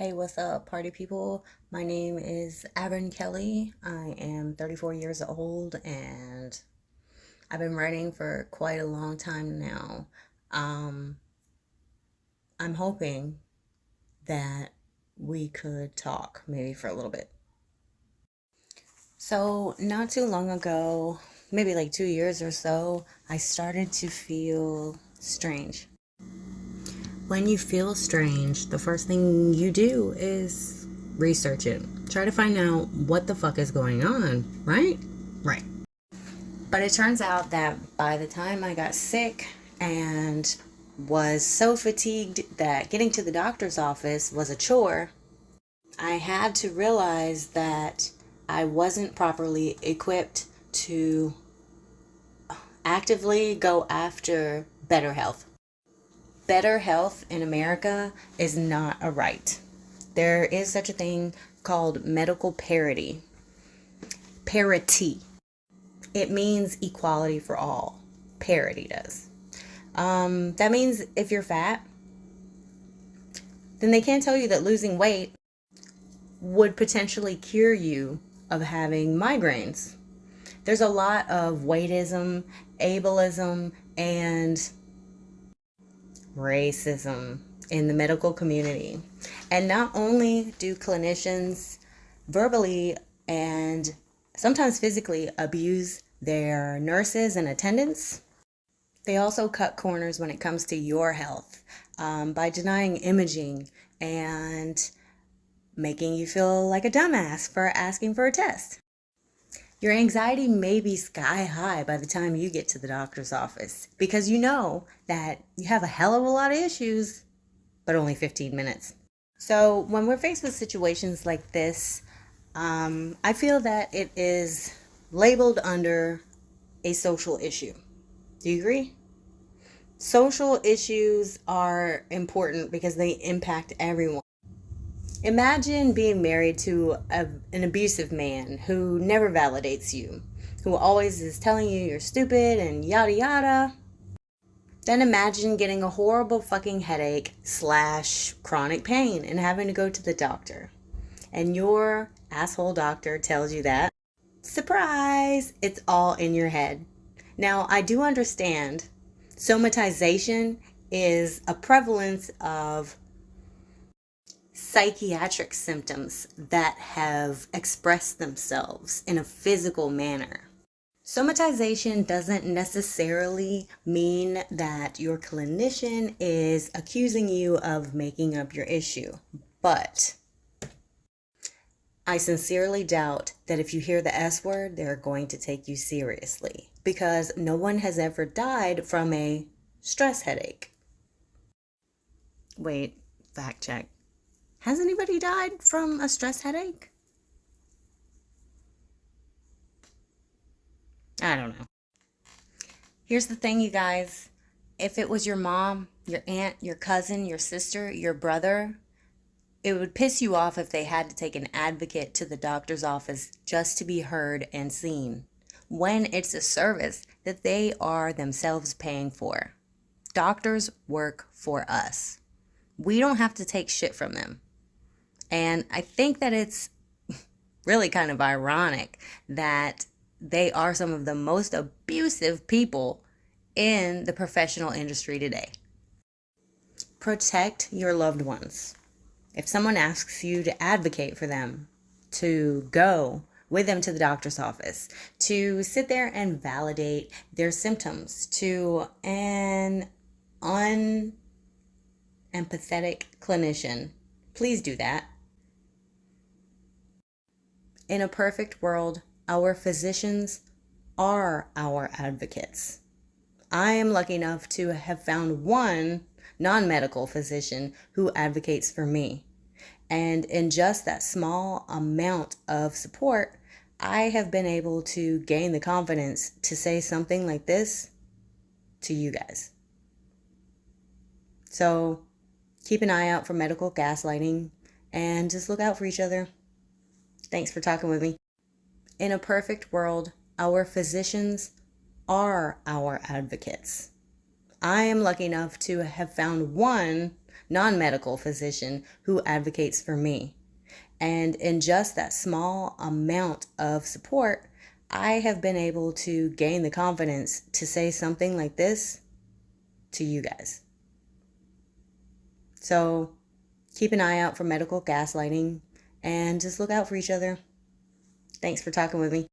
Hey, what's up, party people? My name is Aaron Kelly. I am 34 years old and I've been writing for quite a long time now. Um, I'm hoping that we could talk maybe for a little bit. So, not too long ago, maybe like 2 years or so, I started to feel strange. When you feel strange, the first thing you do is research it. Try to find out what the fuck is going on, right? Right. But it turns out that by the time I got sick and was so fatigued that getting to the doctor's office was a chore, I had to realize that I wasn't properly equipped to actively go after better health. Better health in America is not a right. There is such a thing called medical parity. Parity. It means equality for all. Parity does. That means if you're fat, then they can't tell you that losing weight would potentially cure you of having migraines. There's a lot of weightism, ableism, and racism in the medical community. And not only do clinicians verbally and sometimes physically abuse their nurses and attendants, they also cut corners when it comes to your health by denying imaging and making you feel like a dumbass for asking for a test. Your anxiety may be sky high by the time you get to the doctor's office because you know that you have a hell of a lot of issues, but only 15 minutes. So, when we're faced with situations like this, I feel that it is labeled under a social issue. Do you agree? Social issues are important because they impact everyone. Imagine being married to an abusive man who never validates you, who always is telling you you're stupid and yada yada. Then imagine getting a horrible fucking headache / chronic pain and having to go to the doctor. And your asshole doctor tells you that, surprise, it's all in your head. Now, I do understand somatization is a prevalence of psychiatric symptoms that have expressed themselves in a physical manner. Somatization doesn't necessarily mean that your clinician is accusing you of making up your issue, but I sincerely doubt that if you hear the S word, they're going to take you seriously because no one has ever died from a stress headache. Wait, fact check. Has anybody died from a stress headache? I don't know. Here's the thing, you guys. If it was your mom, your aunt, your cousin, your sister, your brother, it would piss you off if they had to take an advocate to the doctor's office just to be heard and seen, when it's a service that they are themselves paying for. Doctors work for us. We don't have to take shit from them. And I think that it's really kind of ironic that they are some of the most abusive people in the professional industry today. Protect your loved ones. If someone asks you to advocate for them, to go with them to the doctor's office, to sit there and validate their symptoms to an unempathetic clinician, please do that. In a perfect world, our physicians are our advocates. I am lucky enough to have found one non-medical physician who advocates for me. And in just that small amount of support, I have been able to gain the confidence to say something like this to you guys. So keep an eye out for medical gaslighting and just look out for each other. Thanks for talking with me. In a perfect world, our physicians are our advocates. I am lucky enough to have found one non-medical physician who advocates for me. And in just that small amount of support, I have been able to gain the confidence to say something like this to you guys. So keep an eye out for medical gaslighting and just look out for each other. Thanks for talking with me.